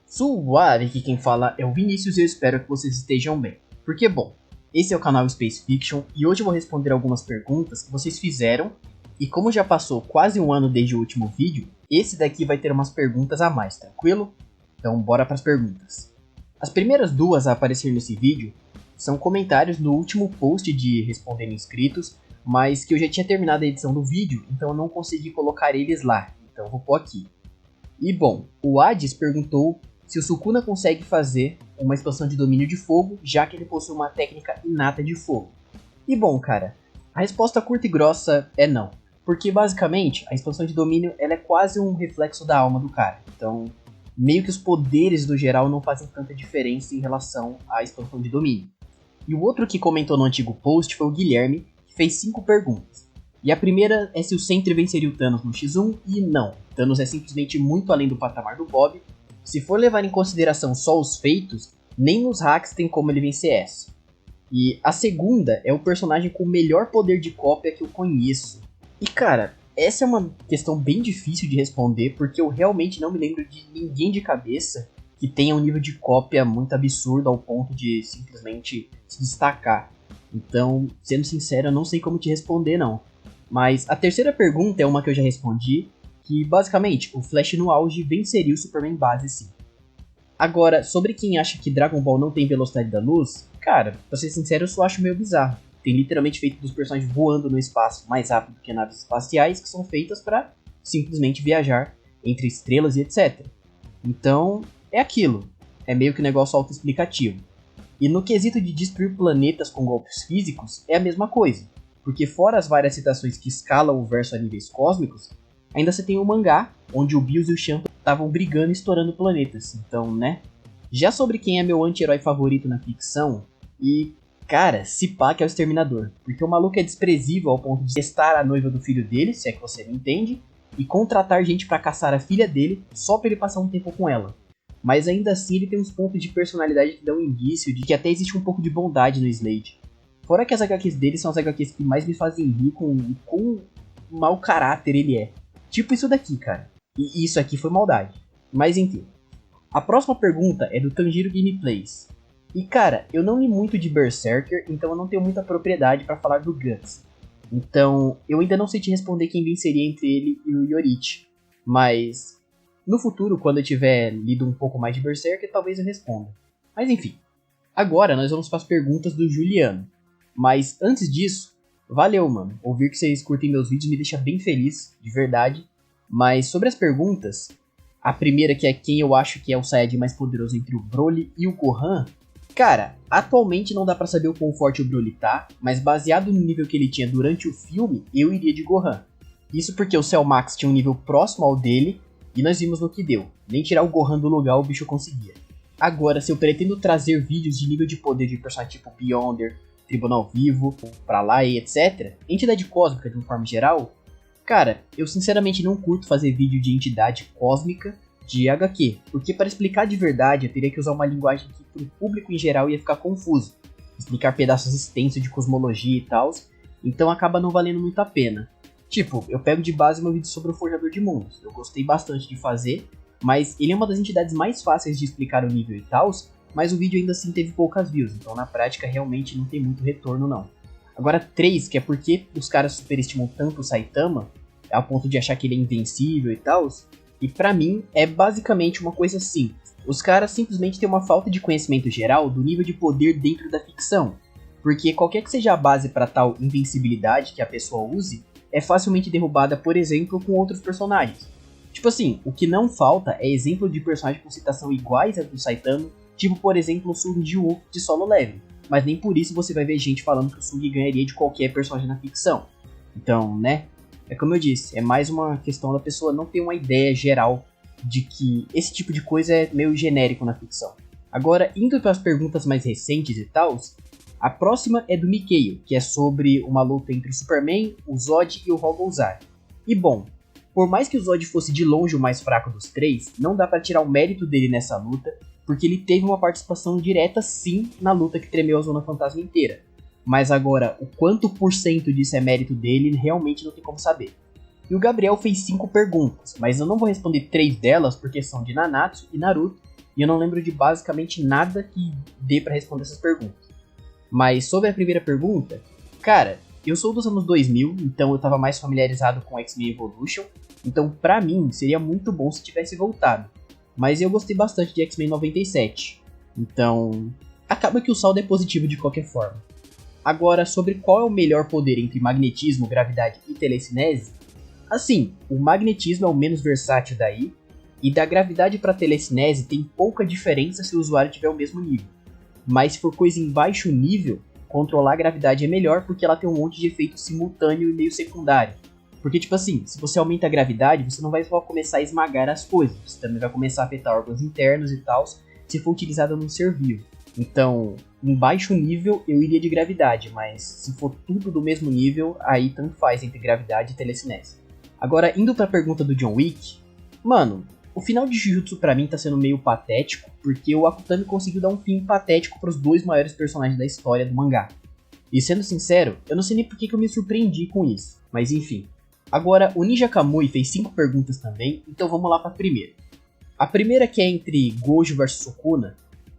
Suave, aqui quem fala é o Vinícius e eu espero que vocês estejam bem. Porque, bom, esse é o canal Space Fiction e hoje eu vou responder algumas perguntas que vocês fizeram. E como já passou quase um ano desde o último vídeo, esse daqui vai ter umas perguntas a mais, tranquilo? Então bora para as perguntas. As primeiras duas a aparecer nesse vídeo são comentários no último post de Respondendo Inscritos, mas que eu já tinha terminado a edição do vídeo, então eu não consegui colocar eles lá, então eu vou pôr aqui. E bom, o Hades perguntou se o Sukuna consegue fazer uma expansão de domínio de fogo, já que ele possui uma técnica inata de fogo. E bom, cara, a resposta curta e grossa é não. Porque basicamente, a expansão de domínio ela é quase um reflexo da alma do cara. Então, meio que os poderes no geral não fazem tanta diferença em relação à expansão de domínio. E o outro que comentou no antigo post foi o Guilherme, que fez 5 perguntas. E a primeira é se o Sentry venceria o Thanos no X1, e não. Thanos é simplesmente muito além do patamar do Bob. Se for levar em consideração só os feitos, nem nos hacks tem como ele vencer essa. E a segunda é o personagem com o melhor poder de cópia que eu conheço. E cara, essa é uma questão bem difícil de responder, porque eu realmente não me lembro de ninguém de cabeça que tenha um nível de cópia muito absurdo ao ponto de simplesmente se destacar. Então, sendo sincero, eu não sei como te responder não. Mas a terceira pergunta é uma que eu já respondi, que basicamente o Flash no auge venceria o Superman base sim. Agora, sobre quem acha que Dragon Ball não tem velocidade da luz, cara, pra ser sincero eu só acho meio bizarro. Tem literalmente feito dos personagens voando no espaço mais rápido que naves espaciais que são feitas pra simplesmente viajar entre estrelas e etc. Então, é aquilo. É meio que um negócio autoexplicativo. E no quesito de destruir planetas com golpes físicos, é a mesma coisa. Porque fora as várias citações que escalam o verso a níveis cósmicos, ainda você tem o mangá, onde o Bills e o Shanto estavam brigando e estourando planetas. Então, né? Já sobre quem é meu anti-herói favorito na ficção, e cara, se pá que é o Exterminador. Porque o maluco é desprezível ao ponto de testar a noiva do filho dele, se é que você me entende, e contratar gente pra caçar a filha dele só pra ele passar um tempo com ela. Mas ainda assim ele tem uns pontos de personalidade que dão indício de que até existe um pouco de bondade no Slade. Fora que as HQs dele são as HQs que mais me fazem rir com mau caráter ele é. Tipo isso daqui, cara. E isso aqui foi maldade. Mas enfim. A próxima pergunta é do Tanjiro Gameplays. E cara, eu não li muito de Berserker, então eu não tenho muita propriedade pra falar do Guts. Então, eu ainda não sei te responder quem venceria entre ele e o Yorichi. Mas, no futuro, quando eu tiver lido um pouco mais de Berserker, talvez eu responda. Mas enfim. Agora nós vamos para as perguntas do Juliano. Mas antes disso, valeu, mano. Ouvir que vocês curtem meus vídeos me deixa bem feliz, de verdade. Mas sobre as perguntas, a primeira que é quem eu acho que é o Saiyajin mais poderoso entre o Broly e o Gohan. Cara, atualmente não dá pra saber o quão forte o Broly tá, mas baseado no nível que ele tinha durante o filme, eu iria de Gohan. Isso porque o Cell Max tinha um nível próximo ao dele, e nós vimos no que deu. Nem tirar o Gohan do lugar o bicho conseguia. Agora, se eu pretendo trazer vídeos de nível de poder de personagem tipo Beyonder, Tribunal Vivo, pra lá e etc, entidade cósmica de uma forma geral, cara, eu sinceramente não curto fazer vídeo de entidade cósmica de HQ, porque para explicar de verdade eu teria que usar uma linguagem que para o público em geral ia ficar confuso, explicar pedaços extensos de cosmologia e tal, então acaba não valendo muito a pena. Tipo, eu pego de base meu vídeo sobre o Forjador de Mundos, eu gostei bastante de fazer, mas ele é uma das entidades mais fáceis de explicar o nível e tal, mas o vídeo ainda assim teve poucas views, então na prática realmente não tem muito retorno não. Agora 3, que é porque os caras superestimam tanto o Saitama, ao ponto de achar que ele é invencível e tal, e pra mim é basicamente uma coisa simples. Os caras simplesmente têm uma falta de conhecimento geral do nível de poder dentro da ficção. Porque qualquer que seja a base para tal invencibilidade que a pessoa use, é facilmente derrubada, por exemplo, com outros personagens. Tipo assim, o que não falta é exemplo de personagens com citação iguais a do Saitama, tipo por exemplo o Sung Ji-woo de Solo Leveling. Mas nem por isso você vai ver gente falando que o Sung ganharia de qualquer personagem na ficção. Então, né? É como eu disse, é mais uma questão da pessoa não ter uma ideia geral de que esse tipo de coisa é meio genérico na ficção. Agora, indo para as perguntas mais recentes e tal, a próxima é do Mikhail, que é sobre uma luta entre o Superman, o Zod e o Rogozar. E bom, por mais que o Zod fosse de longe o mais fraco dos três, não dá para tirar o mérito dele nessa luta, porque ele teve uma participação direta sim na luta que tremeu a Zona Fantasma inteira. Mas agora, o quanto por cento disso é mérito dele, realmente não tem como saber. E o Gabriel fez 5 perguntas, mas eu não vou responder 3 delas porque são de Nanatsu e Naruto, e eu não lembro de basicamente nada que dê pra responder essas perguntas. Mas sobre a primeira pergunta, cara, eu sou dos anos 2000, então eu tava mais familiarizado com X-Men Evolution, então pra mim seria muito bom se tivesse voltado. Mas eu gostei bastante de X-Men 97, então acaba que o saldo é positivo de qualquer forma. Agora, sobre qual é o melhor poder entre magnetismo, gravidade e telecinese, assim, o magnetismo é o menos versátil daí, e da gravidade para telecinese tem pouca diferença se o usuário tiver o mesmo nível. Mas se for coisa em baixo nível, controlar a gravidade é melhor porque ela tem um monte de efeito simultâneo e meio secundário. Porque tipo assim, se você aumenta a gravidade, você não vai só começar a esmagar as coisas, você também vai começar a afetar órgãos internos e tal, se for utilizado num ser vivo. Então, em baixo nível eu iria de gravidade, mas se for tudo do mesmo nível, aí tanto faz entre gravidade e telecinese. Agora, indo pra pergunta do John Wick, mano, o final de Jujutsu pra mim tá sendo meio patético, porque o Akutami conseguiu dar um fim patético pros dois maiores personagens da história do mangá. E sendo sincero, eu não sei nem por que eu me surpreendi com isso, mas enfim. Agora, o Ninja Kamui fez 5 perguntas também, então vamos lá pra primeira. A primeira, que é entre Gojo vs Sukuna.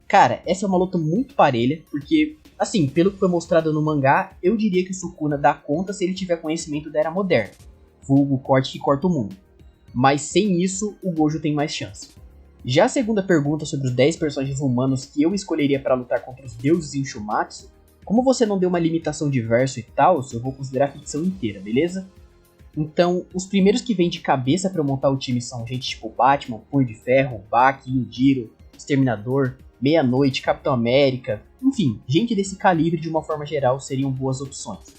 Cara, essa é uma luta muito parelha, porque, assim, pelo que foi mostrado no mangá, eu diria que o Sukuna dá conta se ele tiver conhecimento da Era Moderna, vulgo corte que corta o mundo. Mas sem isso, o Gojo tem mais chance. Já a segunda pergunta sobre os 10 personagens humanos que eu escolheria para lutar contra os deuses em Shumatsu, como você não deu uma limitação de verso e tal, eu vou considerar a ficção inteira, beleza? Então, os primeiros que vêm de cabeça para eu montar o time são gente tipo Batman, Punho de Ferro, Baki, Yujiro, Exterminador, Meia-Noite, Capitão América, enfim, gente desse calibre de uma forma geral seriam boas opções.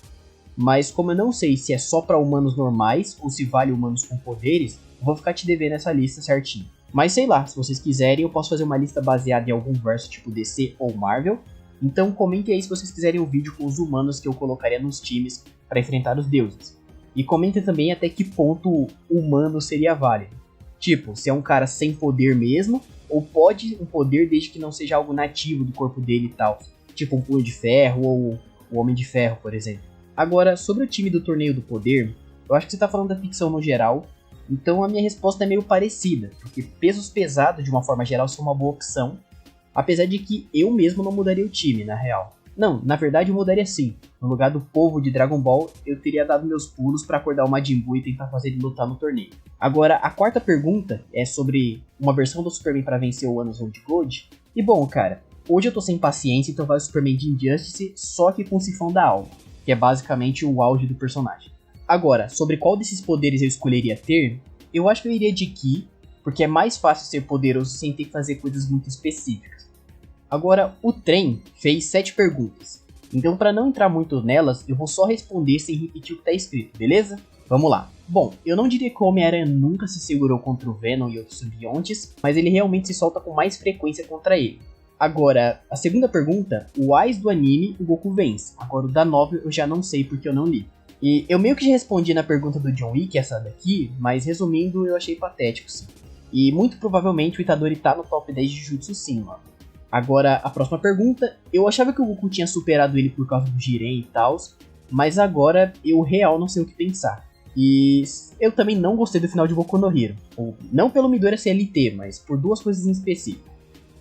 Mas como eu não sei se é só para humanos normais ou se vale humanos com poderes, eu vou ficar te devendo essa lista certinho. Mas sei lá, se vocês quiserem eu posso fazer uma lista baseada em algum verso tipo DC ou Marvel, então comentem aí se vocês quiserem o vídeo com os humanos que eu colocaria nos times para enfrentar os deuses. E comentem também até que ponto humano seria válido. Tipo, se é um cara sem poder mesmo, ou pode um poder desde que não seja algo nativo do corpo dele e tal. Tipo um Punho de Ferro ou o Homem de Ferro, por exemplo. Agora, sobre o time do Torneio do Poder, eu acho que você está falando da ficção no geral, então a minha resposta é meio parecida, porque pesos pesados de uma forma geral são uma boa opção, apesar de que eu mesmo não mudaria o time, na real. Não, na verdade eu mudaria sim. No lugar do povo de Dragon Ball, eu teria dado meus pulos para acordar o Majin Buu e tentar fazer ele lutar no torneio. Agora, a quarta pergunta é sobre uma versão do Superman para vencer o Anos Old Gold. E bom, cara, hoje eu tô sem paciência, então vai o Superman de Injustice, só que com o Sifão da Alma, que é basicamente o auge do personagem. Agora, sobre qual desses poderes eu escolheria ter, eu acho que eu iria de Ki, porque é mais fácil ser poderoso sem ter que fazer coisas muito específicas. Agora, o Trem fez 7 perguntas, então para não entrar muito nelas, eu vou só responder sem repetir o que tá escrito, beleza? Vamos lá. Bom, eu não diria que o Homem-Aranha nunca se segurou contra o Venom e outros simbiontes, mas ele realmente se solta com mais frequência contra ele. Agora, a segunda pergunta, o Ais do anime, o Goku vence. Agora o da novel eu já não sei porque eu não li. E eu meio que já respondi na pergunta do John Wick, essa daqui, mas resumindo, eu achei patético sim. E muito provavelmente o Itadori tá no top 10 de Jujutsu sim, mano. Agora, a próxima pergunta, eu achava que o Goku tinha superado ele por causa do Jiren e tal, mas agora eu real não sei o que pensar. E eu também não gostei do final de Boku no Hero, ou não pelo Midoriya CLT, mas por duas coisas em específico.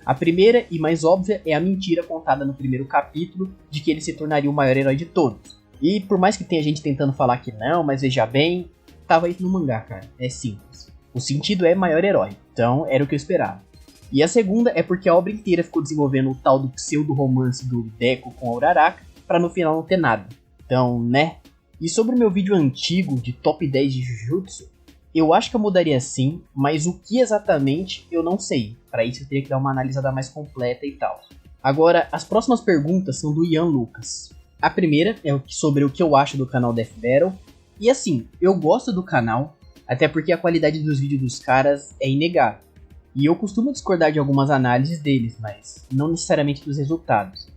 A primeira e mais óbvia é a mentira contada no primeiro capítulo de que ele se tornaria o maior herói de todos. E por mais que tenha gente tentando falar que não, mas veja bem, tava isso no mangá, cara, é simples. O sentido é maior herói, então era o que eu esperava. E a segunda é porque a obra inteira ficou desenvolvendo o tal do pseudo-romance do Deco com a Uraraka, pra no final não ter nada. Então, né? E sobre o meu vídeo antigo de top 10 de Jujutsu, eu acho que eu mudaria sim, mas o que exatamente eu não sei. Para isso eu teria que dar uma analisada mais completa e tal. Agora, as próximas perguntas são do Ian Lucas. A primeira é sobre o que eu acho do canal Death Battle. E assim, eu gosto do canal, até porque a qualidade dos vídeos dos caras é inegável. E eu costumo discordar de algumas análises deles, mas não necessariamente dos resultados.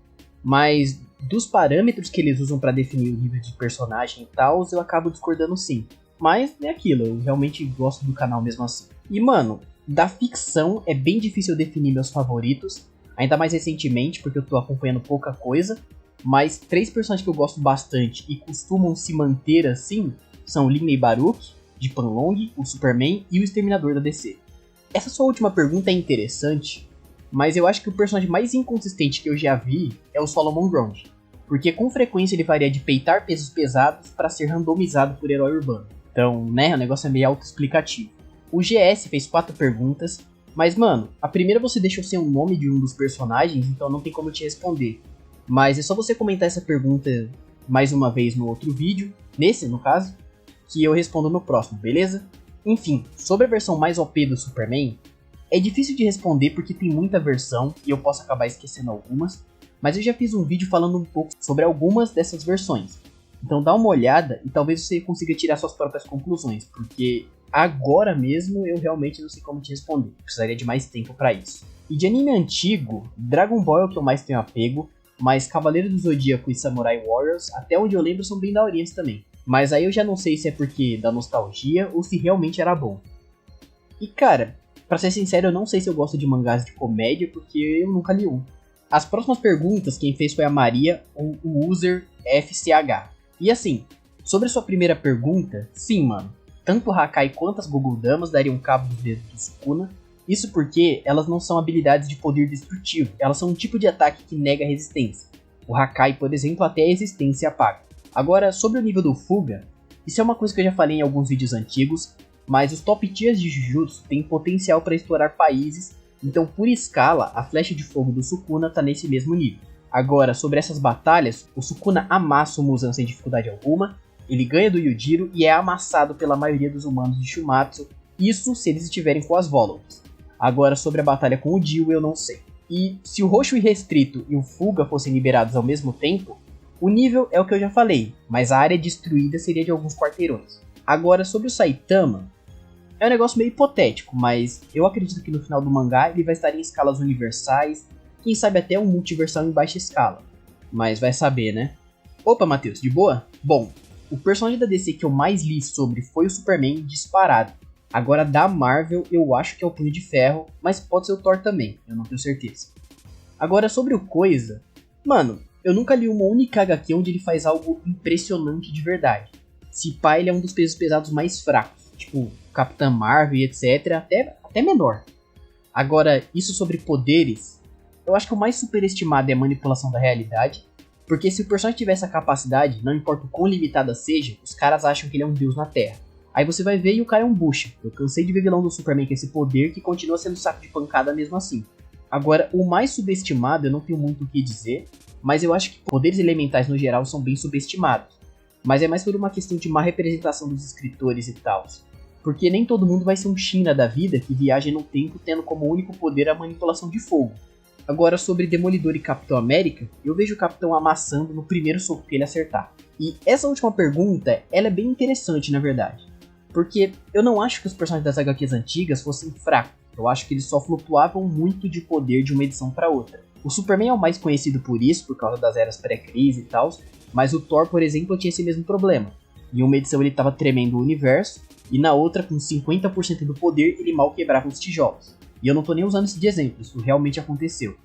Mas dos parâmetros que eles usam para definir o nível de personagem e tal, eu acabo discordando sim. Mas é aquilo, eu realmente gosto do canal mesmo assim. E mano, da ficção é bem difícil eu definir meus favoritos, ainda mais recentemente, porque eu tô acompanhando pouca coisa. Mas 3 personagens que eu gosto bastante e costumam se manter assim são Linney Baruch, de Panlong, o Superman e o Exterminador da DC. Essa sua última pergunta é interessante, Mas eu acho que o personagem mais inconsistente que eu já vi é o Solomon Grundy. Porque com frequência ele varia de peitar pesos pesados para ser randomizado por herói urbano. Então, né, o negócio é meio autoexplicativo. O GS fez 4 perguntas, mas mano, a primeira você deixou sem o nome de um dos personagens, então não tem como eu te responder. Mas é só você comentar essa pergunta mais uma vez no outro vídeo, nesse no caso, que eu respondo no próximo, beleza? Enfim, sobre a versão mais OP do Superman, é difícil de responder porque tem muita versão e eu posso acabar esquecendo algumas, mas eu já fiz um vídeo falando um pouco sobre algumas dessas versões. Então dá uma olhada e talvez você consiga tirar suas próprias conclusões, porque agora mesmo eu realmente não sei como te responder, precisaria de mais tempo pra isso. E de anime antigo, Dragon Ball é o que eu mais tenho apego, mas Cavaleiro do Zodíaco e Samurai Warriors, até onde eu lembro, são bem daorinhas também. Mas aí eu já não sei se é porque da nostalgia ou se realmente era bom. E cara, pra ser sincero, eu não sei se eu gosto de mangás de comédia porque eu nunca li um. As próximas perguntas quem fez foi a Maria ou o user FCH. E assim, sobre a sua primeira pergunta, sim mano, tanto Hakai quanto as Gogodamas dariam cabo dos dedos do Sukuna. Isso porque elas não são habilidades de poder destrutivo, elas são um tipo de ataque que nega resistência. O Hakai, por exemplo, até a resistência apaga. Agora, sobre o nível do Fuga, isso é uma coisa que eu já falei em alguns vídeos antigos, mas os top tiers de Jujutsu têm potencial para estourar países, então por escala, a flecha de fogo do Sukuna está nesse mesmo nível. Agora, sobre essas batalhas, o Sukuna amassa o Muzan sem dificuldade alguma, ele ganha do Yujiro e é amassado pela maioria dos humanos de Shumatsu, isso se eles estiverem com as Volums. Agora, sobre a batalha com o Dio, eu não sei. E se o Roxo Irrestrito e o Fuga fossem liberados ao mesmo tempo, o nível é o que eu já falei, mas a área destruída seria de alguns quarteirões. Agora, sobre o Saitama, é um negócio meio hipotético, mas eu acredito que no final do mangá ele vai estar em escalas universais, quem sabe até um multiversal em baixa escala. Mas vai saber, né? Opa, Matheus, de boa? Bom, o personagem da DC que eu mais li sobre foi o Superman disparado. Agora da Marvel eu acho que é o Punho de Ferro, mas pode ser o Thor também, eu não tenho certeza. Agora sobre o Coisa, mano, eu nunca li uma única HQ onde ele faz algo impressionante de verdade. Se pá, ele é um dos pesos pesados mais fracos, tipo Capitã Marvel e etc, até menor. Agora, isso sobre poderes, eu acho que o mais superestimado é a manipulação da realidade, porque se o personagem tiver essa capacidade, não importa o quão limitada seja, os caras acham que ele é um deus na Terra. Aí você vai ver e o cara é um bucha. Eu cansei de ver vilão do Superman com esse poder que continua sendo saco de pancada mesmo assim. Agora, o mais subestimado eu não tenho muito o que dizer, mas eu acho que poderes elementais no geral são bem subestimados. Mas é mais por uma questão de má representação dos escritores e tal. Porque nem todo mundo vai ser um Shinra da vida que viaja no tempo tendo como único poder a manipulação de fogo. Agora sobre Demolidor e Capitão América, eu vejo o Capitão amassando no primeiro soco que ele acertar. E essa última pergunta, ela é bem interessante na verdade. Porque eu não acho que os personagens das HQs antigas fossem fracos. Eu acho que eles só flutuavam muito de poder de uma edição para outra. O Superman é o mais conhecido por isso, por causa das eras pré-crise e tal, mas o Thor, por exemplo, tinha esse mesmo problema. Em uma edição ele estava tremendo o universo, e na outra, com 50% do poder, ele mal quebrava os tijolos. E eu não tô nem usando isso de exemplo, isso realmente aconteceu.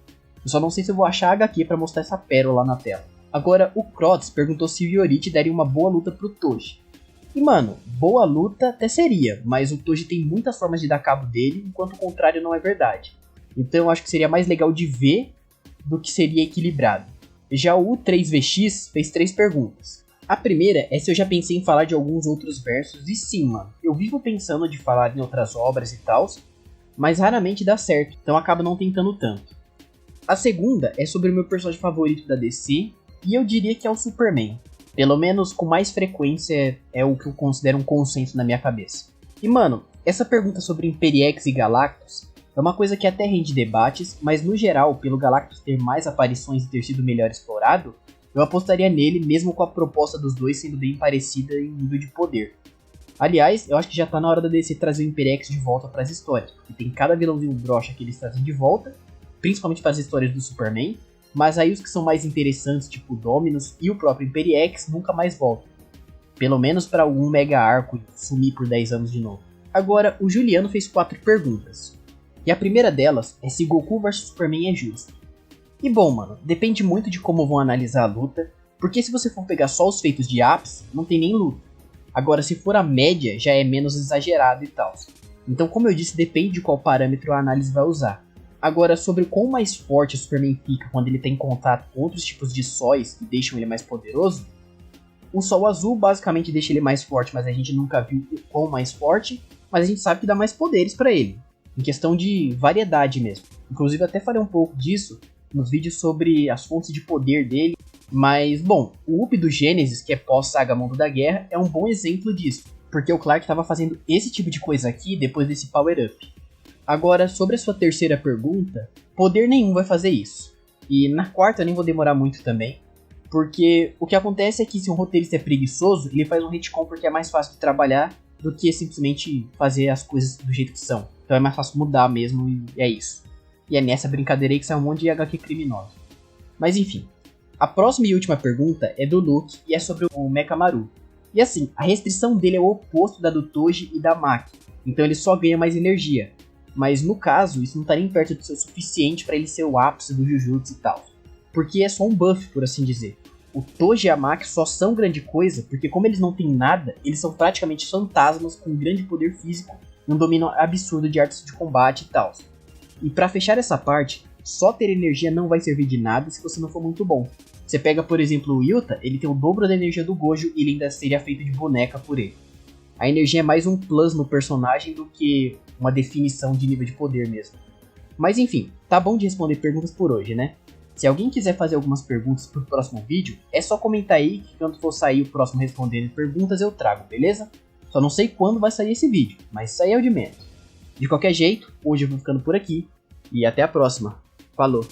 Eu só não sei se eu vou achar a HQ para mostrar essa pérola na tela. Agora, o Crots perguntou se o Yorite daria uma boa luta pro Toji. E mano, boa luta até seria, mas o Toji tem muitas formas de dar cabo dele, enquanto o contrário não é verdade. Então eu acho que seria mais legal de ver do que seria equilibrado. Já o U3VX fez 3 perguntas. A primeira é se eu já pensei em falar de alguns outros versos, e sim mano, eu vivo pensando de falar em outras obras e tal, mas raramente dá certo, então acabo não tentando tanto. A segunda é sobre o meu personagem favorito da DC, e eu diria que é o Superman. Pelo menos com mais frequência é o que eu considero um consenso na minha cabeça. E mano, essa pergunta sobre Imperiex e Galactus é uma coisa que até rende debates, mas no geral, pelo Galactus ter mais aparições e ter sido melhor explorado, eu apostaria nele mesmo com a proposta dos dois sendo bem parecida em nível de poder. Aliás, eu acho que já tá na hora da DC trazer o Imperiex de volta para as histórias, porque tem cada vilãozinho broxa que eles trazem de volta, principalmente para as histórias do Superman, mas aí os que são mais interessantes, tipo o Dominus e o próprio Imperiex, nunca mais voltam. Pelo menos para algum mega arco sumir por 10 anos de novo. Agora, o Juliano fez 4 perguntas. E a primeira delas é se Goku vs Superman é justo. E bom, mano, depende muito de como vão analisar a luta, porque se você for pegar só os feitos de ápice, não tem nem luta. Agora, se for a média, já é menos exagerado e tal. Então, como eu disse, depende de qual parâmetro a análise vai usar. Agora, sobre o quão mais forte o Superman fica quando ele tem contato com outros tipos de sóis que deixam ele mais poderoso, o Sol Azul basicamente deixa ele mais forte, mas a gente nunca viu o quão mais forte, mas a gente sabe que dá mais poderes para ele, em questão de variedade mesmo. Inclusive até falei um pouco disso nos vídeos sobre as fontes de poder dele, mas bom, o Up do Gênesis, que é pós-saga Mundo da Guerra, é um bom exemplo disso, porque o Clark estava fazendo esse tipo de coisa aqui depois desse Power Up. Agora, sobre a sua terceira pergunta, poder nenhum vai fazer isso. E na quarta eu nem vou demorar muito também, porque o que acontece é que se um roteirista é preguiçoso, ele faz um retcon porque é mais fácil de trabalhar do que simplesmente fazer as coisas do jeito que são. Então é mais fácil mudar mesmo e é isso. E é nessa brincadeira aí que sai um monte de HQ criminosa. Mas enfim, a próxima e última pergunta é do Luke e é sobre o Mechamaru. E assim, a restrição dele é o oposto da do Toji e da Maki, então ele só ganha mais energia. Mas no caso, isso não tá nem perto de ser o suficiente para ele ser o ápice do Jujutsu e tal. Porque é só um buff, por assim dizer. O Toji e a Maki só são grande coisa porque como eles não têm nada, eles são praticamente fantasmas com grande poder físico e um domínio absurdo de artes de combate e tal. E pra fechar essa parte, só ter energia não vai servir de nada se você não for muito bom. Você pega, por exemplo, o Yuta, ele tem o dobro da energia do Gojo e ele ainda seria feito de boneca por ele. A energia é mais um plus no personagem do que uma definição de nível de poder mesmo. Mas enfim, tá bom de responder perguntas por hoje, né? Se alguém quiser fazer algumas perguntas pro próximo vídeo, é só comentar aí que quando for sair o próximo Respondendo Perguntas eu trago, beleza? Só não sei quando vai sair esse vídeo, mas isso aí é o de menos. De qualquer jeito, hoje eu vou ficando por aqui e até a próxima. Falou!